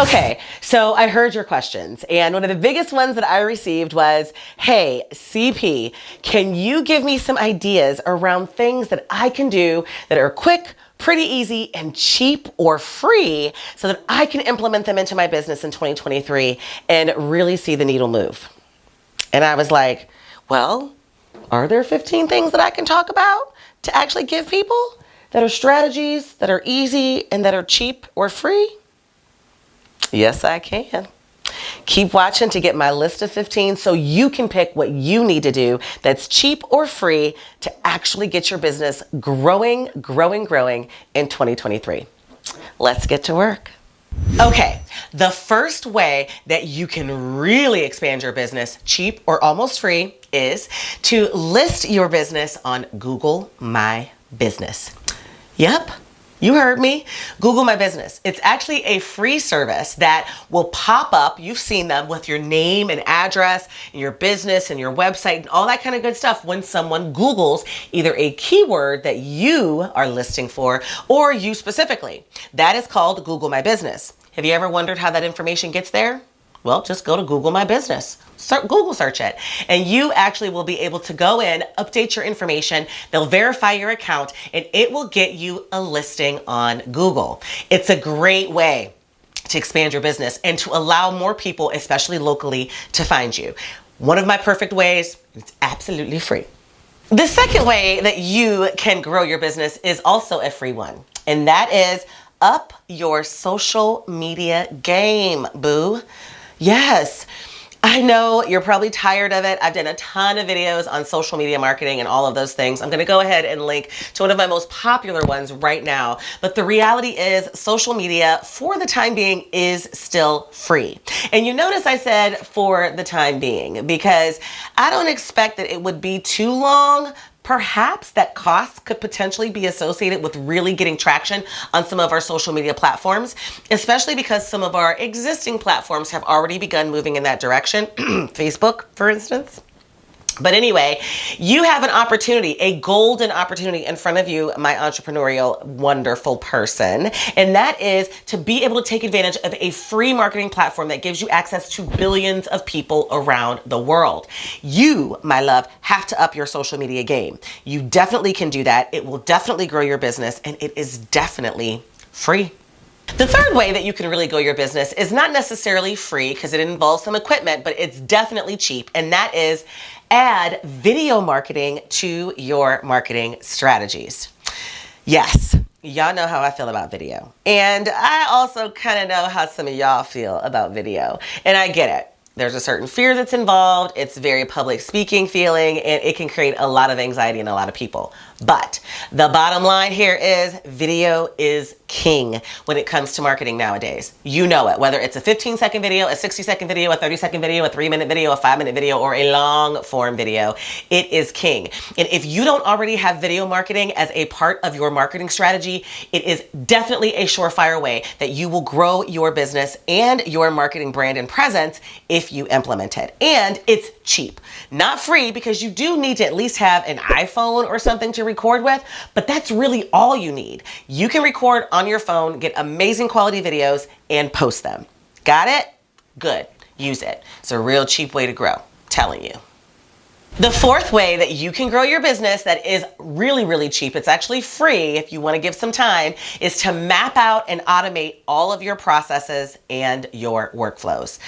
Okay, so I heard your questions, and one of the biggest ones that I received was, hey, CP, can you give me some ideas around things that I can do that are quick, pretty easy, and cheap or free so that I can implement them into my business in 2023 and really see the needle move? And I was like, well, are there 15 things that I can talk about to actually give people that are strategies that are easy and that are cheap or free? Yes, I can. Keep watching to get my list of 15 so you can pick what you need to do that's cheap or free to actually get your business growing in 2023. Let's get to work. Okay, the first way that you can really expand your business, cheap or almost free, is to list your business on Google My Business. Yep. You heard me. Google My Business. It's actually a free service that will pop up. You've seen them with your name and address and your business and your website and all that kind of good stuff when someone Googles either a keyword that you are listing for or you specifically. That is called Google My Business. Have you ever wondered how that information gets there? Well, just go to Google My Business. Google search it, and you actually will be able to go in, update your information, they'll verify your account, and it will get you a listing on Google. It's a great way to expand your business and to allow more people, especially locally, to find you. One of my perfect ways, it's absolutely free. The second way that you can grow your business is also a free one, and that is up your social media game, boo. Yes, I know you're probably tired of it. I've done a ton of videos on social media marketing and all of those things. I'm going to go ahead and link to one of my most popular ones right now. But the reality is social media for the time being is still free. And you notice I said for the time being because I don't expect that it would be too long. Perhaps that costs could potentially be associated with really getting traction on some of our social media platforms, especially because some of our existing platforms have already begun moving in that direction. Facebook, for instance. But anyway, you have an opportunity, a golden opportunity in front of you, my entrepreneurial, wonderful person. And that is to be able to take advantage of a free marketing platform that gives you access to billions of people around the world. You, my love, have to up your social media game. You definitely can do that. It will definitely grow your business, and it is definitely free. The third way that you can really grow your business is not necessarily free because it involves some equipment, but it's definitely cheap, and that is add video marketing to your marketing strategies. Yes, y'all know how I feel about video. And I also kind of know how some of y'all feel about video. And I get it. There's a certain fear that's involved. It's very public speaking feeling, and it can create a lot of anxiety in a lot of people. But the bottom line here is video is king when it comes to marketing nowadays. You know it, whether it's a 15-second video, a 60-second video, a 30-second video, a 3-minute video, a 5-minute video, or a long form video, it is king. And if you don't already have video marketing as a part of your marketing strategy, it is definitely a surefire way that you will grow your business and your marketing brand and presence if you implement it. And it's cheap, not free, because you do need to at least have an iPhone or something to record with, but that's really all you need. You can record on your phone, get amazing quality videos, and post them. Got it? Good. Use it. It's a real cheap way to grow. Telling you. The fourth way that you can grow your business that is really, really cheap, it's actually free if you want to give some time, is to map out and automate all of your processes and your workflows.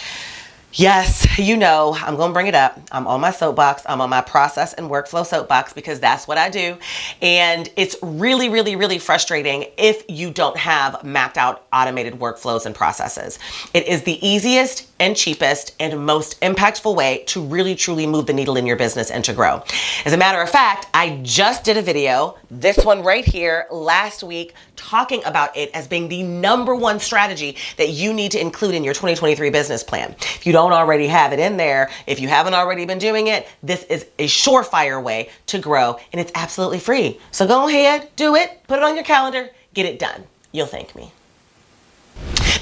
Yes, you know, I'm going to bring it up. I'm on my soapbox. I'm on my process and workflow soapbox because that's what I do. And it's really, really, really frustrating if you don't have mapped out automated workflows and processes. It is the easiest and cheapest and most impactful way to really, truly move the needle in your business and to grow. As a matter of fact, I just did a video, this one right here, last week, talking about it as being the number one strategy that you need to include in your 2023 business plan. If you don't already have it in there, if you haven't already been doing it, this is a surefire way to grow, and it's absolutely free. So go ahead, do it, put it on your calendar, get it done. You'll thank me.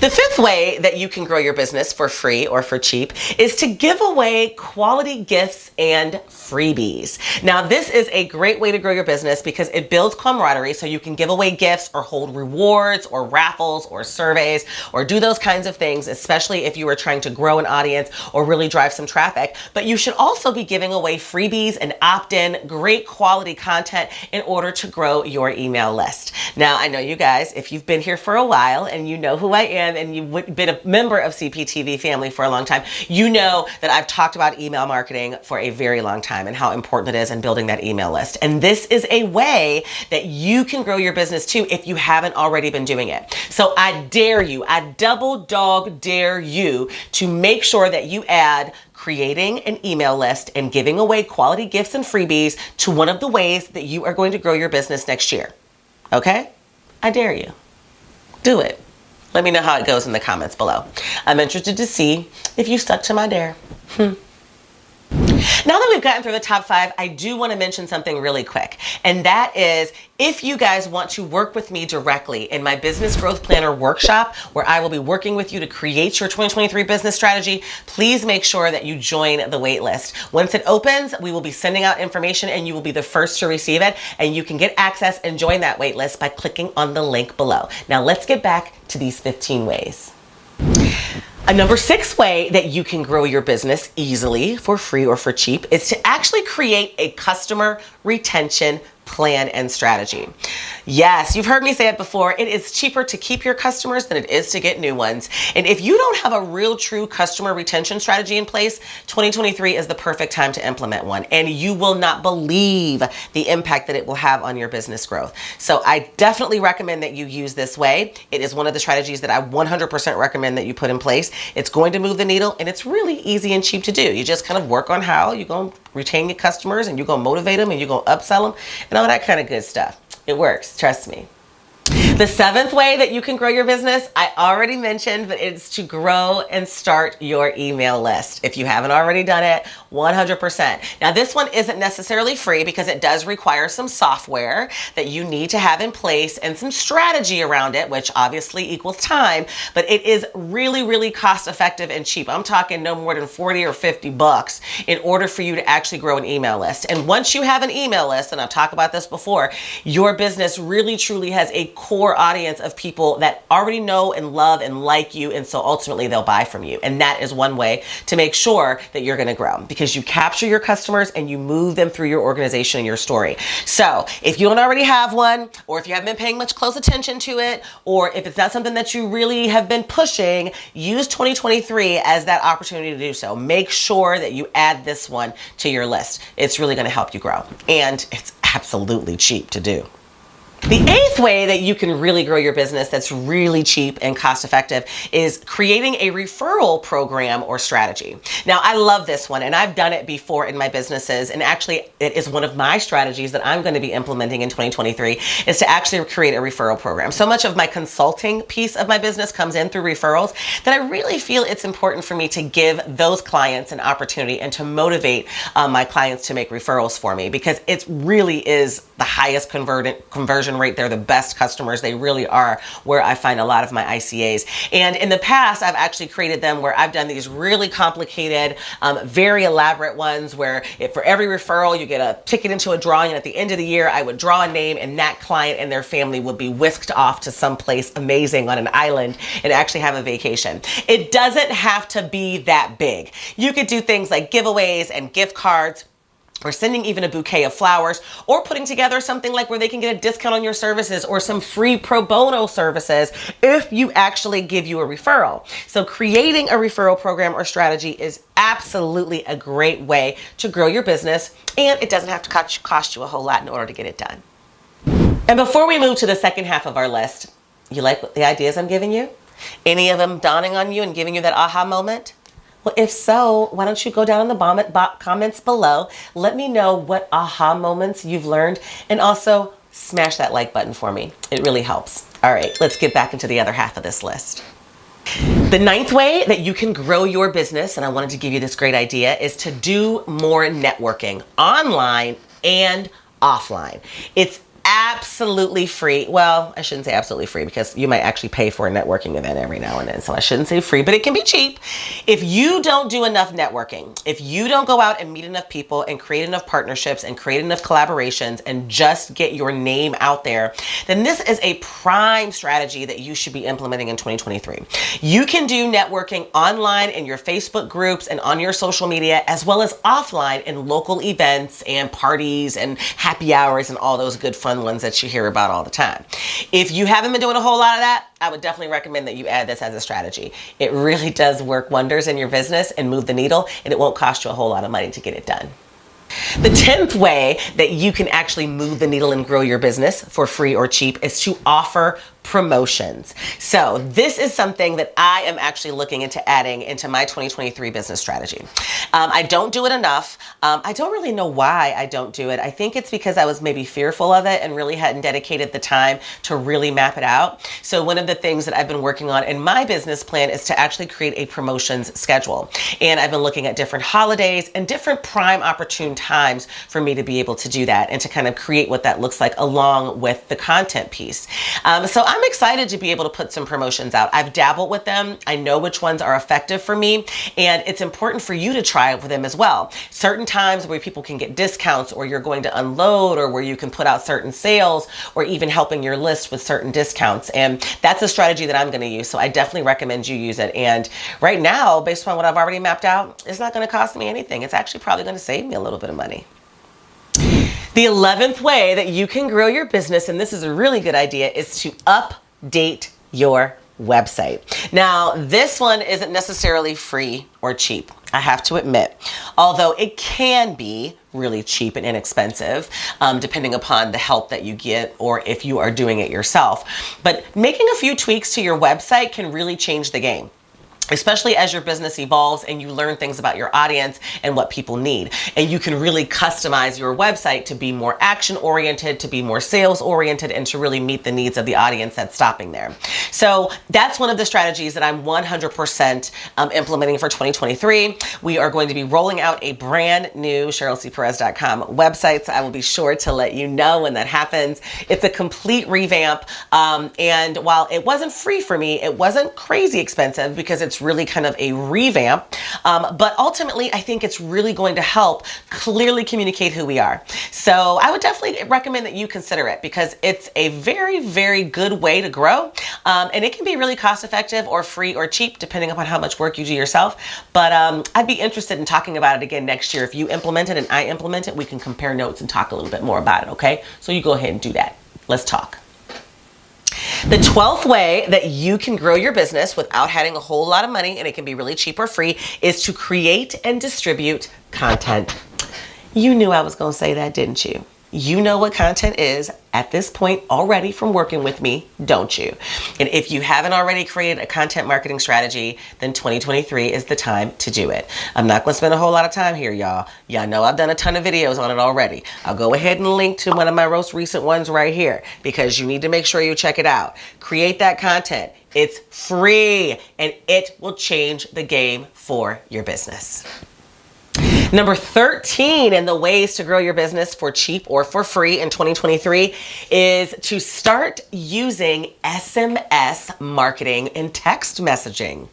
The fifth way that you can grow your business for free or for cheap is to give away quality gifts and freebies. Now, this is a great way to grow your business because it builds camaraderie, so you can give away gifts or hold rewards or raffles or surveys or do those kinds of things, especially if you are trying to grow an audience or really drive some traffic. But you should also be giving away freebies and opt-in, great quality content in order to grow your email list. Now, I know you guys, if you've been here for a while and you know who I am and you've been a member of CPTV family for a long time, you know that I've talked about email marketing for a very long time and how important it is in building that email list. And this is a way that you can grow your business too if you haven't already been doing it. So I dare you, I double dog dare you to make sure that you add creating an email list and giving away quality gifts and freebies to one of the ways that you are going to grow your business next year. Okay? I dare you. Do it. Let me know how it goes in the comments below. I'm interested to see if you stuck to my dare. Now that we've gotten through the top 5, I do want to mention something really quick. And that is, if you guys want to work with me directly in my Business Growth Planner workshop, where I will be working with you to create your 2023 business strategy, please make sure that you join the waitlist. Once it opens, we will be sending out information and you will be the first to receive it. And you can get access and join that waitlist by clicking on the link below. Now let's get back to these 15 ways. A number 6 way that you can grow your business easily for free or for cheap is to actually create a customer retention plan and strategy. Yes, you've heard me say it before. It is cheaper to keep your customers than it is to get new ones. And if you don't have a real true customer retention strategy in place, 2023 is the perfect time to implement one. And you will not believe the impact that it will have on your business growth. So I definitely recommend that you use this way. It is one of the strategies that I 100% recommend that you put in place. It's going to move the needle and it's really easy and cheap to do. You just kind of work on how you're going to retain your customers and you're going to motivate them and you're going to upsell them and all that kind of good stuff. It works, trust me. The 7th way that you can grow your business, I already mentioned, but it's to grow and start your email list. If you haven't already done it, 100%. Now, this one isn't necessarily free because it does require some software that you need to have in place and some strategy around it, which obviously equals time, but it is really, really cost effective and cheap. I'm talking no more than 40 or 50 bucks in order for you to actually grow an email list. And once you have an email list, and I've talked about this before, your business really, truly has a core audience of people that already know and love and like you, and so ultimately they'll buy from you. And that is one way to make sure that you're going to grow, because you capture your customers and you move them through your organization and your story. So if you don't already have one, or if you haven't been paying much close attention to it, or if it's not something that you really have been pushing, use 2023 as that opportunity to do so. Make sure that you add this one to your list. It's really going to help you grow, and it's absolutely cheap to do. The 8th way that you can really grow your business that's really cheap and cost effective is creating a referral program or strategy. Now, I love this one, and I've done it before in my businesses, and actually it is one of my strategies that I'm going to be implementing in 2023 is to actually create a referral program. So much of my consulting piece of my business comes in through referrals that I really feel it's important for me to give those clients an opportunity and to motivate my clients to make referrals for me, because it really is the highest conversion rate. They're the best customers. They really are where I find a lot of my ICAs. And in the past, I've actually created them where I've done these really complicated, very elaborate ones where for every referral, you get a ticket into a drawing. And at the end of the year, I would draw a name and that client and their family would be whisked off to someplace amazing on an island and actually have a vacation. It doesn't have to be that big. You could do things like giveaways and gift cards, or sending even a bouquet of flowers, or putting together something like where they can get a discount on your services or some free pro bono services if you actually give you a referral. So creating a referral program or strategy is absolutely a great way to grow your business, and it doesn't have to cost you a whole lot in order to get it done. And before we move to the second half of our list, you like the ideas I'm giving you? Any of them dawning on you and giving you that aha moment? Well, if so, why don't you go down in the comments below, let me know what aha moments you've learned, and also smash that like button for me. It really helps. All right, let's get back into the other half of this list. The 9th way that you can grow your business, and I wanted to give you this great idea, is to do more networking online and offline. It's absolutely free. Well, I shouldn't say absolutely free because you might actually pay for a networking event every now and then. So I shouldn't say free, but it can be cheap. If you don't do enough networking, if you don't go out and meet enough people and create enough partnerships and create enough collaborations and just get your name out there, then this is a prime strategy that you should be implementing in 2023. You can do networking online in your Facebook groups and on your social media, as well as offline in local events and parties and happy hours and all those good fun ones that you hear about all the time. If you haven't been doing a whole lot of that, I would definitely recommend that you add this as a strategy. It really does work wonders in your business and move the needle, and it won't cost you a whole lot of money to get it done. The 10th way that you can actually move the needle and grow your business for free or cheap is to offer promotions. So this is something that I am actually looking into adding into my 2023 business strategy. I don't do it enough. I don't really know why I don't do it. I think it's because I was maybe fearful of it and really hadn't dedicated the time to really map it out. So one of the things that I've been working on in my business plan is to actually create a promotions schedule. And I've been looking at different holidays and different prime opportune times for me to be able to do that and to kind of create what that looks like along with the content piece. So I'm excited to be able to put some promotions out. I've dabbled with them. I know which ones are effective for me, and it's important for you to try it with them as well. Certain times where people can get discounts, or you're going to unload, or where you can put out certain sales, or even helping your list with certain discounts. And that's a strategy that I'm going to use. So I definitely recommend you use it. And right now, based on what I've already mapped out, it's not going to cost me anything. It's actually probably going to save me a little bit of money. The 11th way that you can grow your business, and this is a really good idea, is to update your website. Now, this one isn't necessarily free or cheap, I have to admit, although it can be really cheap and inexpensive, depending upon the help that you get or if you are doing it yourself. But making a few tweaks to your website can really change the game, especially as your business evolves and you learn things about your audience and what people need. And you can really customize your website to be more action oriented, to be more sales oriented, and to really meet the needs of the audience that's stopping there. So that's one of the strategies that I'm 100% implementing for 2023. We are going to be rolling out a brand new CherylCperez.com website. So I will be sure to let you know when that happens. It's a complete revamp. And while it wasn't free for me, it wasn't crazy expensive because it's really kind of a revamp. But ultimately, I think it's really going to help clearly communicate who we are. So I would definitely recommend that you consider it because it's a very, very good way to grow. And it can be really cost effective or free or cheap, depending upon how much work you do yourself. But I'd be interested in talking about it again next year. If you implement it and I implement it, we can compare notes and talk a little bit more about it, okay? So you go ahead and do that. Let's talk. The 12th way that you can grow your business without having a whole lot of money, and it can be really cheap or free, is to create and distribute content. You knew I was going to say that, didn't you? You know what content is at this point already from working with me, don't you? And if you haven't already created a content marketing strategy, then 2023 is the time to do it. I'm not going to spend a whole lot of time here, y'all. Y'all know I've done a ton of videos on it already. I'll go ahead and link to one of my most recent ones right here because you need to make sure you check it out. Create that content. It's free and it will change the game for your business. Number 13 in the ways to grow your business for cheap or for free in 2023 is to start using SMS marketing and text messaging.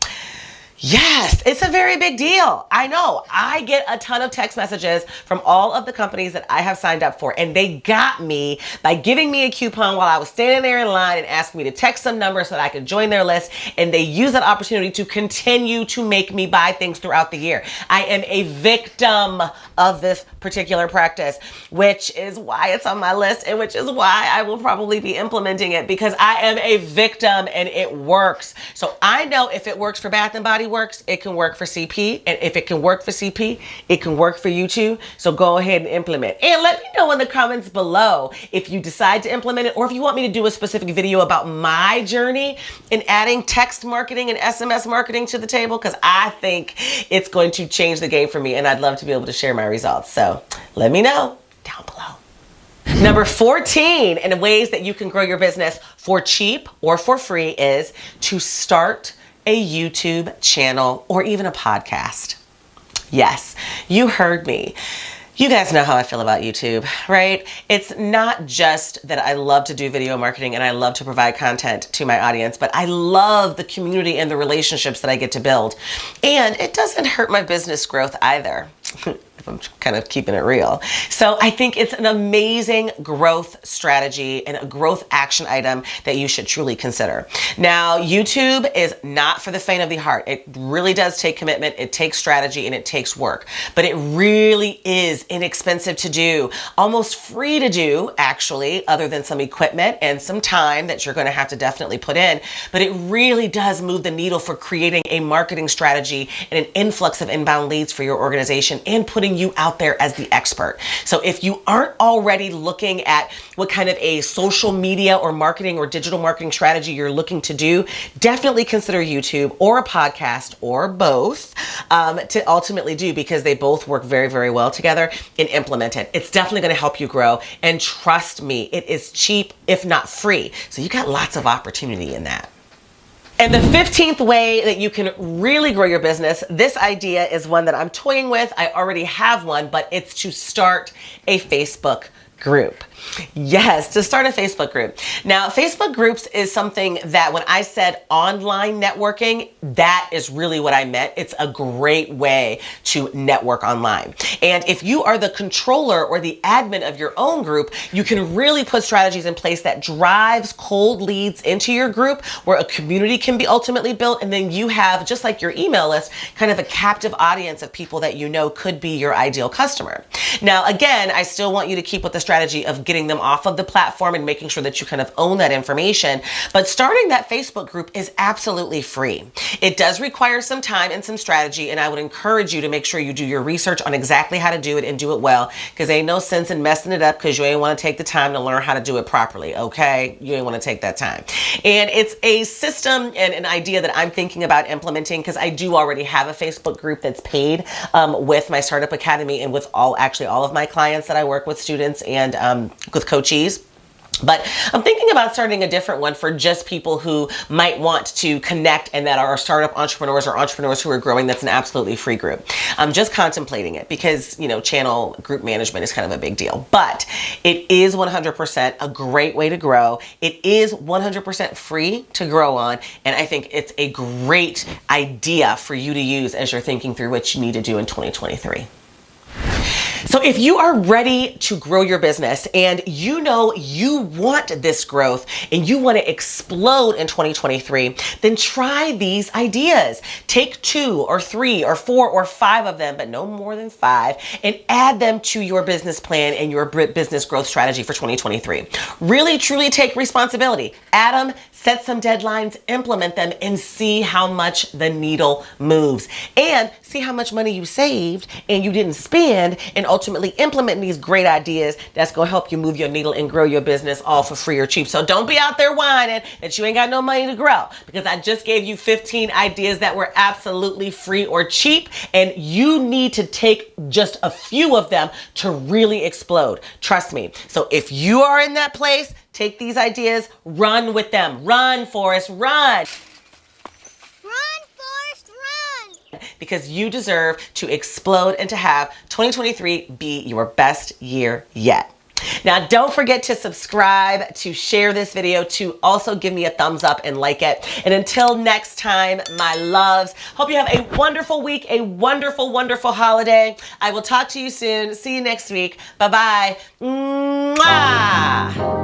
Yes, it's a very big deal. I know. I get a ton of text messages from all of the companies that I have signed up for, and they got me by giving me a coupon while I was standing there in line and asking me to text some numbers so that I could join their list, and they use that opportunity to continue to make me buy things throughout the year. I am a victim of this particular practice, which is why it's on my list and which is why I will probably be implementing it because I am a victim and it works. So I know if it works for Bath & Body Works, it can work for CP. And if it can work for CP, it can work for you too. So go ahead and implement. And let me know in the comments below if you decide to implement it or if you want me to do a specific video about my journey in adding text marketing and SMS marketing to the table because I think it's going to change the game for me and I'd love to be able to share my results. So let me know down below. Number 14 in ways that you can grow your business for cheap or for free is to start a YouTube channel or even a podcast. Yes, you heard me. You guys know how I feel about YouTube, right? It's not just that I love to do video marketing and I love to provide content to my audience, but I love the community and the relationships that I get to build. And it doesn't hurt my business growth either. I'm kind of keeping it real. So I think it's an amazing growth strategy and a growth action item that you should truly consider. Now, YouTube is not for the faint of the heart. It really does take commitment, it takes strategy, and it takes work. But it really is inexpensive to do, almost free to do, actually, other than some equipment and some time that you're going to have to definitely put in. But it really does move the needle for creating a marketing strategy and an influx of inbound leads for your organization and putting you out there as the expert. So if you aren't already looking at what kind of a social media or marketing or digital marketing strategy you're looking to do, definitely consider YouTube or a podcast or both to ultimately do, because they both work very, very well together, and implement it. It's definitely going to help you grow. And trust me, it is cheap, if not free. So you got lots of opportunity in that. And the 15th way that you can really grow your business, this idea is one that I'm toying with. I already have one, but it's to start a Facebook group. Yes, to start a Facebook group. Now, Facebook groups is something that when I said online networking, that is really what I meant. It's a great way to network online. And if you are the controller or the admin of your own group, you can really put strategies in place that drives cold leads into your group, where a community can be ultimately built. And then you have, just like your email list, kind of a captive audience of people that you know could be your ideal customer. Now, again, I still want you to keep with the strategy of getting them off of the platform and making sure that you kind of own that information. But starting that Facebook group is absolutely free. It does require some time and some strategy, and I would encourage you to make sure you do your research on exactly how to do it and do it well, because ain't no sense in messing it up because you ain't want to take the time to learn how to do it properly, okay? You ain't want to take that time. And it's a system and an idea that I'm thinking about implementing, because I do already have a Facebook group that's paid with my Startup Academy and with all of my clients that I work with, students and with coachees. But I'm thinking about starting a different one for just people who might want to connect and that are startup entrepreneurs or entrepreneurs who are growing. That's an absolutely free group. I'm just contemplating it because, you know, channel group management is kind of a big deal. But it is 100% a great way to grow. It is 100% free to grow on. And I think it's a great idea for you to use as you're thinking through what you need to do in 2023. So if you are ready to grow your business and you know you want this growth and you want to explode in 2023, then try these ideas. Take 2 or 3 or 4 or 5 of them, but no more than 5, and add them to your business plan and your business growth strategy for 2023. Really, truly take responsibility. Add them, set some deadlines, implement them, and see how much the needle moves. And see how much money you saved and you didn't spend, and ultimately implement these great ideas that's going to help you move your needle and grow your business all for free or cheap. So don't be out there whining that you ain't got no money to grow, because I just gave you 15 ideas that were absolutely free or cheap, and you need to take just a few of them to really explode. Trust me. So if you are in that place, take these ideas, run with them. Run, Forrest, run. Run, Forrest, run. Because you deserve to explode and to have 2023 be your best year yet. Now, don't forget to subscribe, to share this video, to also give me a thumbs up and like it. And until next time, my loves, hope you have a wonderful week, a wonderful, wonderful holiday. I will talk to you soon. See you next week. Bye-bye. Mwah!